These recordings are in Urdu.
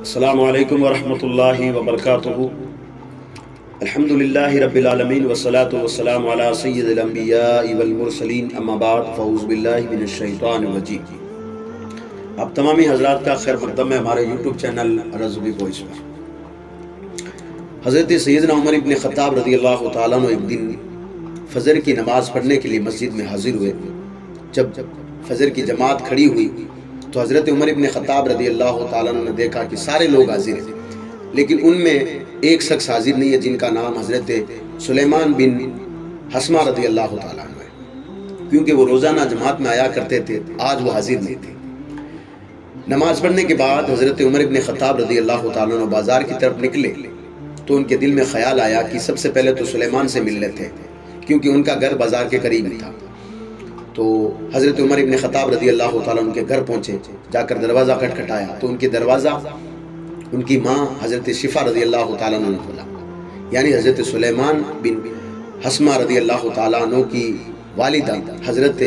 السلام علیکم ورحمۃ اللہ وبرکاتہ۔ الحمدللہ رب العالمین والصلاة والسلام علی سید الانبیاء والمرسلین، اما بعد فاعوذ باللہ من الشیطان الرجیم۔ آپ تمامی حضرات کا خیر مقدم ہے ہمارے یوٹیوب چینل رضوی وائس پر۔ حضرت سیدنا عمر ابن خطاب رضی اللہ تعالیٰ عنہ ایک دن فجر کی نماز پڑھنے کے لیے مسجد میں حاضر ہوئے۔ جب فجر کی جماعت کھڑی ہوئی تو حضرت عمر ابن خطاب رضی اللہ تعالیٰ عنہ نے دیکھا کہ سارے لوگ حاضر ہیں، لیکن ان میں ایک شخص حاضر نہیں ہے جن کا نام حضرت سلیمان بن حسمہ رضی اللہ تعالیٰ عنہ ہے، کیونکہ وہ روزانہ جماعت میں آیا کرتے تھے، آج وہ حاضر نہیں تھے۔ نماز پڑھنے کے بعد حضرت عمر ابن خطاب رضی اللہ تعالیٰ عنہ بازار کی طرف نکلے تو ان کے دل میں خیال آیا کہ سب سے پہلے تو سلیمان سے مل لیتے ہیں، کیونکہ ان کا گھر بازار کے قریب ہی تھا۔ تو حضرت عمر ابن خطاب رضی اللہ تعالیٰ ان کے گھر پہنچے، جا کر دروازہ کھٹکھٹایا تو ان کے دروازہ ان کی ماں حضرت شفا رضی اللہ تعالیٰ عنہ نے کھولا، یعنی حضرت سلیمان بن حسمہ رضی اللہ تعالیٰ عنہ کی والدہ حضرت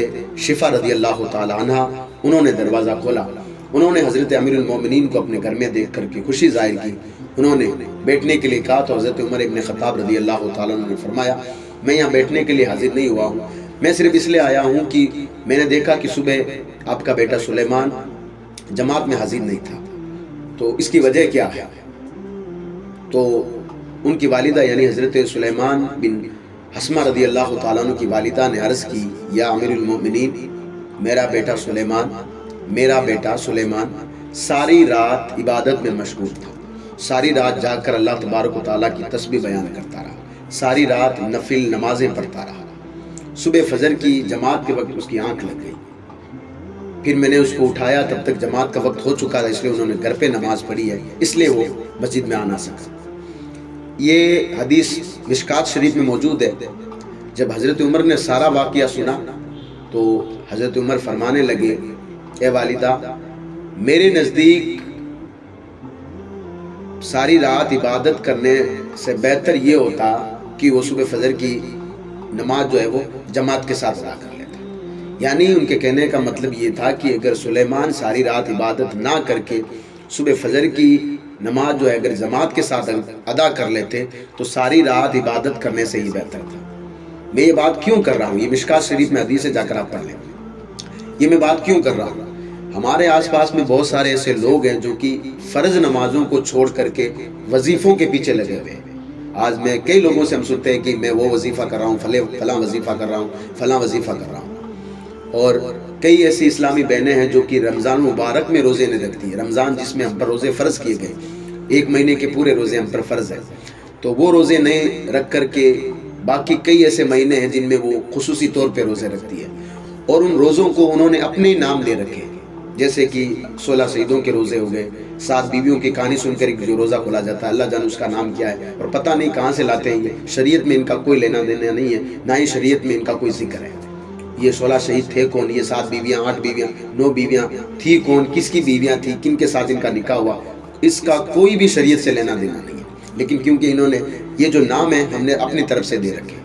شفا رضی اللہ تعالیٰ عنہ، انہوں نے دروازہ کھولا۔ انہوں نے حضرت امیر المومنین کو اپنے گھر میں دیکھ کر کے خوشی ظاہر کی، انہوں نے بیٹھنے کے لیے کہا تو حضرت عمر ابن خطاب رضی اللہ تعالیٰ عنہ نے فرمایا، میں یہاں بیٹھنے کے لیے حاضر نہیں ہوا ہوں، میں صرف اس لیے آیا ہوں کہ میں نے دیکھا کہ صبح آپ کا بیٹا سلیمان جماعت میں حاضر نہیں تھا، تو اس کی وجہ کیا ہے؟ تو ان کی والدہ یعنی حضرت سلیمان بن حسمہ رضی اللہ تعالیٰ عنہ کی والدہ نے عرض کی، یا امیر المومنین، میرا بیٹا سلیمان ساری رات عبادت میں مشغول تھا، ساری رات جاگ کر اللہ تبارک و تعالیٰ کی تسبیح بیان کرتا رہا، ساری رات نفل نمازیں پڑھتا رہا۔ صبح فجر کی جماعت کے وقت اس کی آنکھ لگ گئی، پھر میں نے اس کو اٹھایا، تب تک جماعت کا وقت ہو چکا تھا، اس لیے انہوں نے گھر پہ نماز پڑھی ہے، اس لیے وہ مسجد میں آنا سکا۔ یہ حدیث مشکات شریف میں موجود ہے۔ جب حضرت عمر نے سارا واقعہ سنا تو حضرت عمر فرمانے لگے، اے والدہ، میرے نزدیک ساری رات عبادت کرنے سے بہتر یہ ہوتا کہ وہ صبح فجر کی نماز جو ہے وہ جماعت کے ساتھ ادا کر لیتا۔ یعنی ان کے کہنے کا مطلب یہ تھا کہ اگر سلیمان ساری رات عبادت نہ کر کے صبح فجر کی نماز جو ہے اگر جماعت کے ساتھ ادا کر لیتے تو ساری رات عبادت کرنے سے ہی بہتر تھا۔ میں یہ بات کیوں کر رہا ہوں؟ یہ مشکات شریف میں حدیث ہے، جا کر آپ پڑھ لیں۔ یہ میں بات کیوں کر رہا ہوں؟ ہمارے آس پاس میں بہت سارے ایسے لوگ ہیں جو کہ فرض نمازوں کو چھوڑ کر کے وظیفوں کے پیچھے لگے ہوئے ہیں۔ آج میں کئی لوگوں سے ہم سنتے ہیں کہ میں وہ وظیفہ کر رہا ہوں، فلاں وظیفہ کر رہا ہوں، فلاں وظیفہ کر رہا ہوں۔ اور کئی ایسی اسلامی بہنیں ہیں جو کہ رمضان مبارک میں روزے نہیں رکھتی ہیں، رمضان جس میں ہم پر روزے فرض کیے گئے، ایک مہینے کے پورے روزے ہم پر فرض ہیں، تو وہ روزے نہیں رکھ کر کے باقی کئی ایسے مہینے ہیں جن میں وہ خصوصی طور پہ روزے رکھتی ہے، اور ان روزوں کو انہوں نے اپنے نام دے رکھے، جیسے کہ 16 شہیدوں کے روزے ہو گئے، 7 بیویوں کی کہانی سن کر ایک جو روزہ کھولا جاتا ہے، اللہ جانے اس کا نام کیا ہے، اور پتہ نہیں کہاں سے لاتے ہیں، یہ شریعت میں ان کا کوئی لینا دینا نہیں ہے، نہ ہی شریعت میں ان کا کوئی ذکر ہے۔ یہ 16 شہید تھے کون؟ یہ 7 بیویاں، 8 بیویاں، 9 بیویاں تھی کون؟ کس کی بیویاں تھی؟ کن کے ساتھ ان کا نکاح ہوا؟ اس کا کوئی بھی شریعت سے لینا دینا نہیں ہے، لیکن کیونکہ انہوں نے یہ جو نام ہے ہم نے اپنی طرف سے دے رکھے،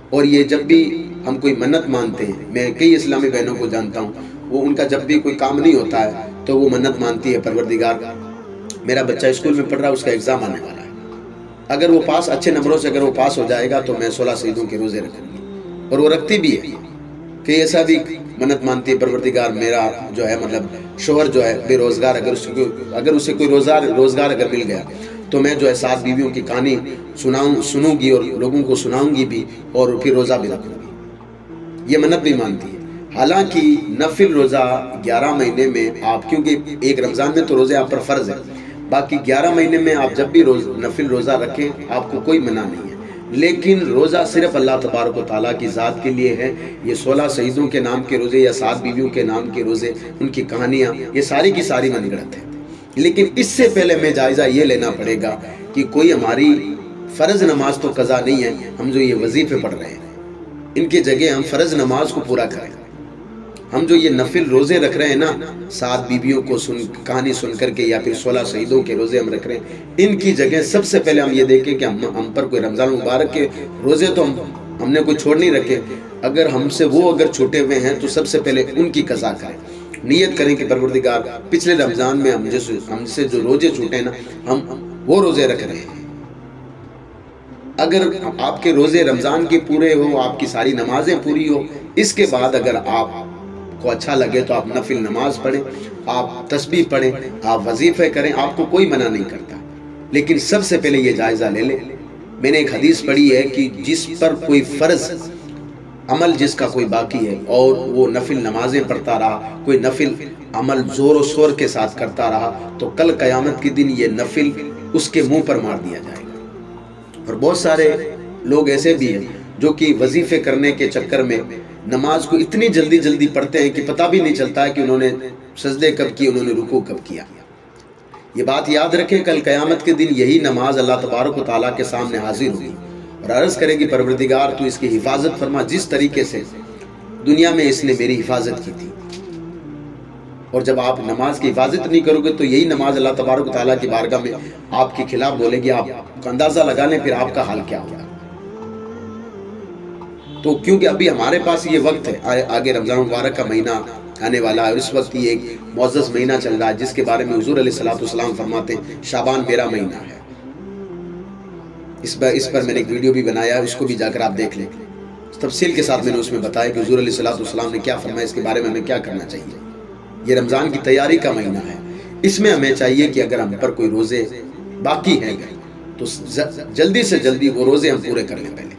اور یہ جب بھی ہم کوئی منت مانتے ہیں، میں کئی اسلامی بہنوں کو جانتا ہوں، وہ ان کا جب بھی کوئی کام نہیں ہوتا ہے تو وہ منت مانتی ہے، پروردگار میرا بچہ اسکول میں پڑھ رہا ہے، اس کا ایگزام آنے والا ہے، اگر وہ پاس اچھے نمبروں سے اگر وہ پاس ہو جائے گا تو میں 16 شہیدوں کے روزے رکھوں گی، اور وہ رکھتی بھی ہے۔ کہ ایسا بھی منت مانتی ہے، پروردگار میرا جو ہے مطلب شوہر جو ہے بے روزگار، اگر اسے کوئی روزگار اگر مل گیا تو میں جو ہے 7 بیویوں کی کہانی سنوں گی اور لوگوں کو سناؤں گی بھی، اور پھر روزہ بھی رکھوں گی، یہ منت بھی مانتی ہے۔ حالانکہ نفل روزہ 11 مہینے میں آپ، کیونکہ ایک رمضان میں تو روزے آپ پر فرض ہے، باقی 11 مہینے میں آپ جب بھی نفل روزہ رکھیں آپ کو کوئی منع نہیں ہے، لیکن روزہ صرف اللہ تبارک و تعالیٰ کی ذات کے لیے ہے۔ یہ 16 شہیدوں کے نام کے روزے یا 7 بیویوں کے نام کے روزے، ان کی کہانیاں، یہ ساری کی ساری من گڑت ہیں، لیکن اس سے پہلے میں جائزہ یہ لینا پڑے گا کہ کوئی ہماری فرض نماز تو قضا نہیں ہے، ہم جو یہ وظیفے پڑھ رہے ہیں ان کی جگہ ہم فرض نماز کو پورا کریں۔ ہم جو یہ نفل روزے رکھ رہے ہیں نا، 7 بیویوں کو کہانی سن کر کے، یا پھر 16 شہیدوں کے روزے ہم رکھ رہے ہیں، ان کی جگہ سب سے پہلے ہم یہ دیکھیں کہ ہم پر کوئی رمضان مبارک کے روزے تو ہم نے کوئی چھوڑ نہیں رکھے، اگر ہم سے وہ اگر چھوٹے ہوئے ہیں تو سب سے پہلے ان کی قضا کریں، نیت کریں کہ پروردگار پچھلے رمضان میں ہم سے جو روزے چھوٹے ہیں نا، ہم وہ روزے رکھ رہے ہیں۔ اگر آپ کے روزے رمضان کے پورے ہو، آپ کی ساری نمازیں پوری ہو، اس کے بعد اگر آپ کو اچھا لگے تو آپ نفل نماز پڑھیں، آپ تسبیح پڑھیں، آپ وظیفے کریں، آپ کو کوئی منع نہیں کرتا۔ لیکن سب سے پہلے یہ جائزہ لے لیں، میں نے ایک حدیث پڑھی ہے کہ جس پر کوئی فرض عمل جس کا کوئی باقی ہے اور وہ نفل نمازیں پڑھتا رہا، کوئی نفل عمل زور و شور کے ساتھ کرتا رہا، تو کل قیامت کے دن یہ نفل اس کے منہ پر مار دیا جائے گا۔ اور بہت سارے لوگ ایسے بھی ہیں جو کہ وظیفے کرنے کے چکر میں نماز کو اتنی جلدی جلدی پڑھتے ہیں کہ پتہ بھی نہیں چلتا ہے کہ انہوں نے سجدے کب کیے، انہوں نے رکوع کب کیا۔ یہ بات یاد رکھیں، کل قیامت کے دن یہی نماز اللہ تبارک و تعالیٰ کے سامنے حاضر ہوگی اور عرض کرے گی پروردگار تو اس کی حفاظت فرما، جس طریقے سے دنیا میں اس نے میری حفاظت کی تھی۔ اور جب آپ نماز کی حفاظت نہیں کرو گے تو یہی نماز اللہ تبارک و تعالیٰ کی بارگاہ میں آپ کے خلاف بولے گی، آپ اندازہ لگا لیں پھر آپ کا حال کیا ہوگا۔ تو کیونکہ ابھی ہمارے پاس یہ وقت ہے، آگے رمضان مبارک کا مہینہ آنے والا ہے اور اس وقت یہ ایک معزز مہینہ چل رہا ہے جس کے بارے میں حضور علیہ السلام فرماتے ہیں شعبان میرا مہینہ ہے۔ اس پر میں نے ایک ویڈیو بھی بنایا ہے، اس کو بھی جا کر آپ دیکھ لیں، تفصیل کے ساتھ میں نے اس میں بتایا کہ حضور علیہ السلام نے کیا فرمایا، اس کے بارے میں ہمیں کیا کرنا چاہیے۔ یہ رمضان کی تیاری کا مہینہ ہے، اس میں ہمیں چاہیے کہ اگر ہم پر کوئی روزے باقی ہیں تو جلدی سے جلدی وہ روزے ہم پورے کر لیں پہلے،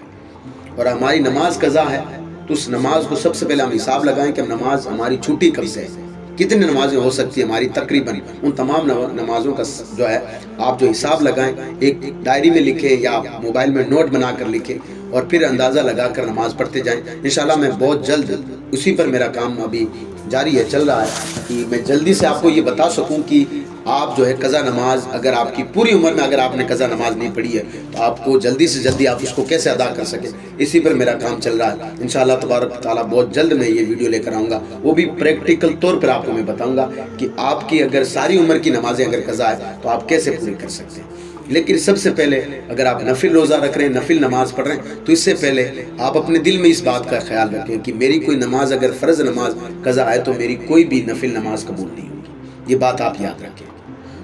اور ہماری نماز قضا ہے تو اس نماز کو سب سے پہلے ہم حساب لگائیں کہ نماز ہماری چھوٹی کب سے ہے، کتنی نمازیں ہو سکتی ہیں ہماری تقریباً، ان تمام نمازوں کا جو ہے آپ جو حساب لگائیں، ایک ڈائری میں لکھیں یا موبائل میں نوٹ بنا کر لکھیں اور پھر اندازہ لگا کر نماز پڑھتے جائیں۔ انشاءاللہ میں بہت جلد اسی پر میرا کام ابھی جاری ہے، چل رہا ہے کہ میں جلدی سے آپ کو یہ بتا سکوں کہ آپ جو ہے قضا نماز، اگر آپ کی پوری عمر میں اگر آپ نے قضا نماز نہیں پڑھی ہے تو آپ کو جلدی سے جلدی آپ اس کو کیسے ادا کر سکیں، اسی پر میرا کام چل رہا ہے۔ انشاءاللہ تبارک تعالیٰ بہت جلد میں یہ ویڈیو لے کر آؤں گا، وہ بھی پریکٹیکل طور پر آپ کو میں بتاؤں گا کہ آپ کی اگر ساری عمر کی نمازیں اگر قضا ہے تو آپ کیسے پوری کر سکتے ہیں۔ لیکن سب سے پہلے اگر آپ نفل روزہ رکھ رہے ہیں، نفل نماز پڑھ رہے ہیں، تو اس سے پہلے آپ اپنے دل میں اس بات کا خیال رکھیں کہ میری کوئی نماز اگر فرض نماز قضا ہے تو میری کوئی بھی نفل نماز قبول نہیں ہوگی، یہ بات آپ یاد رکھیں۔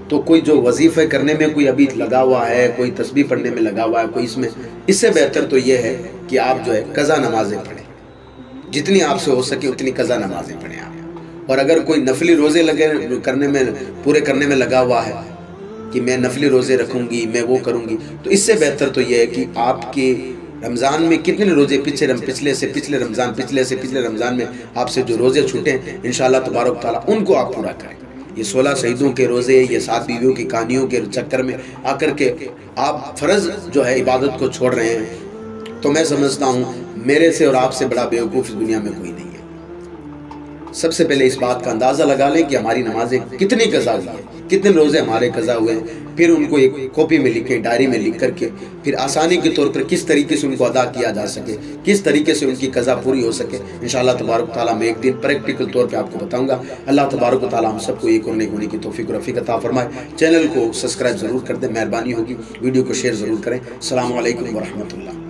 تو کوئی جو وظیفے کرنے میں کوئی ابھی لگا ہوا ہے، کوئی تسبیح پڑھنے میں لگا ہوا ہے، کوئی اس سے بہتر تو یہ ہے کہ آپ جو ہے قضا نمازیں پڑھیں، جتنی آپ سے ہو سکے اتنی قضا نمازیں پڑھیں آپ۔ اور اگر کوئی نفلی روزے پورے کرنے میں لگا ہوا ہے کہ میں نفلی روزے رکھوں گی، میں وہ کروں گی، تو اس سے بہتر تو یہ ہے کہ آپ کے رمضان میں کتنے روزے پچھلے رمضان میں آپ سے جو روزے چھوٹے ہیں انشاءاللہ تبارک تعالیٰ ان کو آپ پورا کریں۔ یہ 16 شہیدوں کے روزے، یہ 7 بیویوں کی کہانیوں کے چکر میں آ کر کے آپ فرض جو ہے عبادت کو چھوڑ رہے ہیں، تو میں سمجھتا ہوں میرے سے اور آپ سے بڑا بیوقوف اس دنیا میں کوئی نہیں ہے۔ سب سے پہلے اس بات کا اندازہ لگا لیں کہ ہماری نمازیں کتنی قضا ہوئی ہیں، کتنے روزے ہمارے قضا ہوئے ہیں، پھر ان کو ایک کاپی میں لکھیں، ڈائری میں لکھ کر کے پھر آسانی کے طور پر کس طریقے سے ان کو ادا کیا جا سکے، کس طریقے سے ان کی قضا پوری ہو سکے۔ انشاءاللہ تبارک تعالیٰ میں ایک دن پریکٹیکل طور پہ آپ کو بتاؤں گا۔ اللہ تبارک و تعالیٰ ہم سب کو ایک اور نیک ہونے کی توفیق و رفیق عطا فرمائے۔ چینل کو سبسکرائب ضرور کر دیں، مہربانی ہوگی، ویڈیو کو شیئر ضرور کریں۔ السلام علیکم ورحمۃ اللہ۔